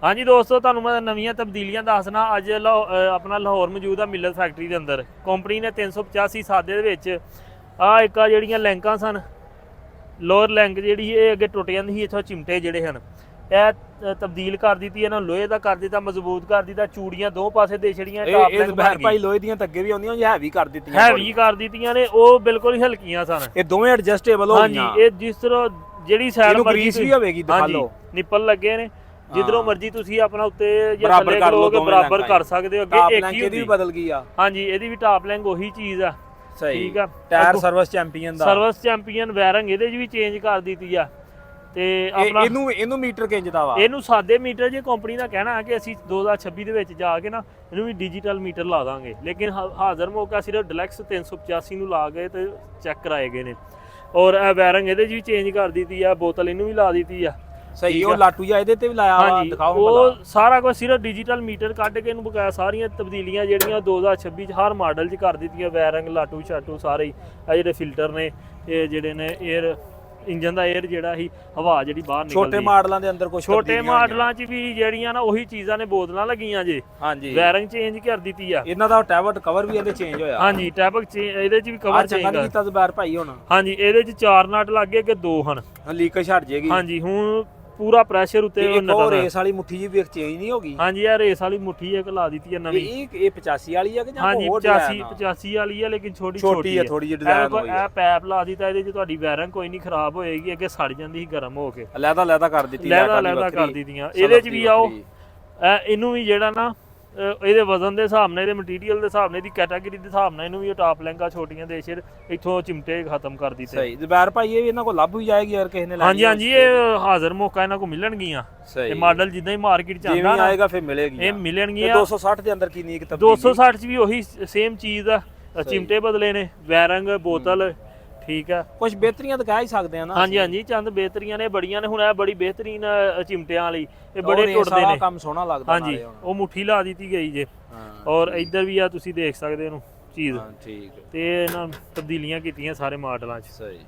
हाँ जी दोस्तों, ਤੁਹਾਨੂੰ मैं ਨਵੀਆਂ ਤਬਦੀਲੀਆਂ ਦੱਸਣਾ। ਅੱਜ ਆਪਣਾ ਲਾਹੌਰ ਮੌਜੂਦ ਆ ਮਿਲਰ ਫੈਕਟਰੀ ਦੇ ਅੰਦਰ। ਕੰਪਨੀ ਨੇ 385 ਸਾਦੇ ਦੇ ਵਿੱਚ ਆ ਇੱਕ ਆ ਜਿਹੜੀਆਂ ਲੈਂਕਾਂ ਸਨ, ਲੋਅਰ ਲੈਂਕ ਜਿਹੜੀ ਇਹ ਅੱਗੇ ਟੁੱਟ ਜਾਂਦੀ ਸੀ, ਇੱਥੋਂ ਚਿਮਟੇ ਜਿਹੜੇ ਹਨ ਇਹ ਤਬਦੀਲ ਕਰ ਦਿੱਤੀ, ਇਹਨਾਂ ਲੋਹੇ ਦਾ ਕਰ ਦਿੱਤਾ, ਮਜ਼ਬੂਤ ਕਰ ਦਿੱਤਾ, ਚੂੜੀਆਂ ਦੋ ਪਾਸੇ ਦੇ ਛੜੀਆਂ ਟਾਪ ਲੈਂਕ ਬਹਿਰ ਭਾਈ ਲੋਹੇ ਦੀਆਂ ਅੱਗੇ ਵੀ ਆਉਂਦੀਆਂ, ਹੈਵੀ ਕਰ ਦਿੱਤੀਆਂ, ਹੈਵੀ ਕਰ ਦਿੱਤੀਆਂ ਨੇ, ਉਹ ਬਿਲਕੁਲ ਹੀ ਹਲਕੀਆਂ ਸਨ। ਇਹ ਦੋਵੇਂ ਐਡਜਸਟੇਬਲ ਹੋ ਗਈਆਂ। ਹਾਂਜੀ, ਇਹ ਜਿਸ ਤਰ੍ਹਾਂ ਜਿਹੜੀ ਸਾਈਡ ਮਰਜ਼ੀ ਵੀ ਹੋਵੇਗੀ ਦਿਖਾ ਲਓ, ਨਿੱਪਲ ਲੱਗੇ ਨੇ, ਜਿੱਧਰੋਂ ਮਰਜ਼ੀ ਤੁਸੀਂ ਆਪਣਾ ਉੱਤੇ ਜਾਂ ਥੱਲੇ ਕਰੋਗੇ ਬਰਾਬਰ ਕਰ ਸਕਦੇ ਹੋ। ਅੱਗੇ ਇੱਕ ਹੀ ਇਹਦੀ ਵੀ ਬਦਲ ਗਈ ਆ। ਹਾਂਜੀ, ਇਹਦੀ ਵੀ ਟਾਪ ਲੈਂਕ ਉਹੀ ਚੀਜ਼ ਆ। ਸਹੀ ਠੀਕ ਆ। ਟਾਇਰ ਸਰਵਿਸ ਚੈਂਪੀਅਨ ਦਾ, ਸਰਵਿਸ ਚੈਂਪੀਅਨ ਵਾਇਰਿੰਗ ਇਹਦੇ 'ਚ ਵੀ ਚੇਂਜ ਕਰ ਦਿੱਤੀ ਆ। ਤੇ ਆਪਣਾ ਇਹਨੂੰ ਮੀਟਰ ਕਿੰਜਦਾ ਵਾ, ਇਹਨੂੰ ਸਾਦੇ ਮੀਟਰ ਜੇ ਕੰਪਨੀ ਦਾ ਕਹਿਣਾ ਹੈ ਕਿ ਅਸੀਂ 2026 ਦੇ ਵਿੱਚ ਜਾ ਕੇ ਨਾ ਇਹਨੂੰ ਵੀ ਡਿਜੀਟਲ ਮੀਟਰ ਲਾ ਦਾਂਗੇ, ਲੇਕਿਨ ਹਾਜ਼ਰ ਮੌਕਾ ਸਿਰਫ ਡਿਲੈਕਸ 385 ਨੂੰ ਲਾ ਗਏ ਤੇ ਚੈੱਕ ਕਰਾਏ ਗਏ ਨੇ। ਔਰ ਇਹ ਵਾਇਰਿੰਗ ਇਹਦੇ 'ਚ ਵੀ ਚੇਂਜ ਕਰ ਦਿੱਤੀ ਆ, ਬੋਤਲ ਇਹਨੂੰ ਵੀ ਲਾ ਦਿੱਤੀ ਆ। ਸਹੀ, ਉਹ ਲਾਟੂ ਜਾਂ ਇਹਦੇ ਤੇ ਵੀ ਲਾਇਆ ਵਾ, ਦਿਖਾਓ ਉਹ ਸਾਰਾ ਕੁਝ ਸਿਰਫ ਡਿਜੀਟਲ ਮੀਟਰ ਕੱਢ ਕੇ ਇਹਨੂੰ ਬਕਾਇਆ ਸਾਰੀਆਂ ਤਬਦੀਲੀਆਂ ਜਿਹੜੀਆਂ 2026 ਚ ਹਰ ਮਾਡਲ 'ਚ ਕਰ ਦਿੱਤੀਆਂ। ਵਾਇਰਿੰਗ ਲਾਟੂ ਛਾਟੂ ਸਾਰੇ ਹੀ ਆ ਜਿਹੜੇ ਫਿਲਟਰ ਨੇ, ਇਹ ਜਿਹੜੇ ਨੇ 에ਅਰ ਇੰਜਨ ਦਾ 에ਅਰ ਜਿਹੜਾ ਸੀ, ਹਵਾ ਜਿਹੜੀ ਬਾਹਰ ਨਿਕਲਦੀ। ਛੋਟੇ ਮਾਡਲਾਂ ਦੇ ਅੰਦਰ ਕੁਝ ਛੋਟੇ ਮਾਡਲਾਂ 'ਚ ਵੀ ਜਿਹੜੀਆਂ ਨਾ ਉਹੀ ਚੀਜ਼ਾਂ ਨੇ, ਬੋਤਲਾਂ ਲੱਗੀਆਂ ਜੇ। ਹਾਂਜੀ, ਵਾਇਰਿੰਗ ਚੇਂਜ ਕਰ ਦਿੱਤੀ ਆ। ਇਹਨਾਂ ਦਾ ਟੈਬਟ ਕਵਰ ਵੀ ਇਹਦੇ ਚੇਂਜ ਹੋਇਆ। ਹਾਂਜੀ, ਟੈਬਕ ਇਹਦੇ 'ਚ ਵੀ ਕਵਰ ਚੇਂਜ ਕਰ ਦਿੱਤਾ ਜ਼ਬੈਰ ਭਾਈ ਹੁਣ। ਹਾਂਜੀ, ਇਹਦੇ 'ਚ 4 ਨਟ ਲੱਗੇ ਕਿ 2 ਹਨ। ਲੀਕੇਜ ਹਟ ਜੇਗੀ। ਹਾਂਜੀ, ਹੁਣ ਪੂਰਾ ਪ੍ਰੈਸ਼ਰ ਉੱਤੇ ਉਹ ਰੇਸ ਵਾਲੀ ਮੁੱਠੀ ਜੀ ਵੀ ਐਕਸਚੇਂਜ ਨਹੀਂ ਹੋਗੀ। ਹਾਂਜੀ, ਇਹ ਰੇਸ ਵਾਲੀ ਮੁੱਠੀ ਇੱਕ ਲਾ ਦਿੱਤੀ ਹੈ ਨਵੀਂ। ਇਹ 85 ਵਾਲੀ ਆ ਕਿ ਜਾਂ ਹਾਂਜੀ 85 ਵਾਲੀ ਆ, ਲੇਕਿਨ ਛੋਟੀ ਹੈ ਥੋੜੀ ਜਿਹੀ ਡਿਜ਼ਾਈਨ ਹੋਈ। ਇਹ ਪੈਪ ਲਾ ਦਿੱਤਾ, ਇਹਦੇ 'ਚ ਤੁਹਾਡੀ ਵਾਇਰਿੰਗ ਕੋਈ ਨਹੀਂ ਖਰਾਬ ਹੋਏਗੀ। ਅੱਗੇ ਸੜ ਜਾਂਦੀ ਸੀ ਗਰਮ ਹੋ ਕੇ, ਲਹਿਦਾ ਕਰ ਦਿੱਤੀ, ਲਹਿਦਾ ਕਰ ਦਿੱਤੀਆਂ। ਇਹਦੇ 'ਚ ਵੀ ਆਓ, ਇਹਨੂੰ ਵੀ ਜਿਹੜਾ ਨਾ ਇਹਦੇ ਵਜ਼ਨ ਦੇ ਹਿਸਾਬ ਨਾਲ, ਇਹਦੇ ਮਟੀਰੀਅਲ ਦੇ ਹਿਸਾਬ ਨਾਲ, ਇਹਦੀ ਕੈਟਾਗਰੀ ਦੇ ਹਿਸਾਬ ਨਾਲ ਇਹਨੂੰ ਵੀ ਟਾਪ ਲੈਂਗਾ ਛੋਟੀਆਂ ਦੇ ਸ਼ੇਰ ਇੱਥੋਂ ਚਿਮਟੇ ਖਤਮ ਕਰ ਦਿੱਤੇ। ਸਹੀ ਜ਼ਬੈਰ ਭਾਈ, ਇਹ ਇਹਨਾਂ ਕੋਲ ਲੱਭ ਵੀ ਜਾਏਗੀ ਯਾਰ ਕਿਸੇ ਨੇ ਲੈਣੀ। ਹਾਂਜੀ ਹਾਂਜੀ, ਇਹ ਹਾਜ਼ਰ ਮੌਕਾ ਇਹਨਾਂ ਕੋਲ ਮਿਲਣਗੀਆਂ। ਇਹ ਮਾਡਲ ਜਿੱਦਾਂ ਹੀ ਮਾਰਕੀਟ 'ਚ ਆਉਂਦਾ ਨਾ ਆਏਗਾ ਫਿਰ ਮਿਲੇਗੀ, ਇਹ ਮਿਲਣਗੀਆਂ। 260 ਦੇ ਅੰਦਰ ਕਿੰਨੀ ਇੱਕ ਤਬਦੀਲੀ? 260 'ਚ ਵੀ ਉਹੀ ਸੇਮ ਚੀਜ਼ ਆ, ਚਿਮਟੇ ਬਦਲੇ ਨੇ, ਵਾਇਰਿੰਗ, ਬੋਤਲ। ਠੀਕ ਆ, ਕੁਝ ਬਿਹਤਰੀਆਂ ਤਾਂ ਕਹਿ ਹੀ ਸਕਦੇ ਆ ਨਾ। ਹਾਂਜੀ ਹਾਂਜੀ, ਚੰਦ ਬਿਹਤਰੀਆਂ ਨੇ, ਬੜੀਆਂ ਨੇ। ਹੁਣ ਇਹ ਬੜੀ ਬਿਹਤਰੀਨ ਚਿਮਟਿਆਂ ਵਾਲੀ, ਇਹ ਬੜੇ ਟੁੱਟਦੇ ਨੇ, ਕੰਮ ਸੋਹਣਾ ਲੱਗਦਾ। ਹਾਂਜੀ, ਉਹ ਮੁੱਠੀ ਲਾ ਦਿੱਤੀ ਗਈ ਜੇ। ਔਰ ਇੱਧਰ ਵੀ ਆ, ਤੁਸੀਂ ਦੇਖ ਸਕਦੇ ਇਹਨੂੰ ਚੀਜ਼। ਠੀਕ, ਤੇ ਇਹਨਾਂ ਤਬਦੀਲੀਆਂ ਕੀਤੀਆਂ ਸਾਰੇ ਮਾਡਲਾਂ 'ਚ। ਸਹੀ।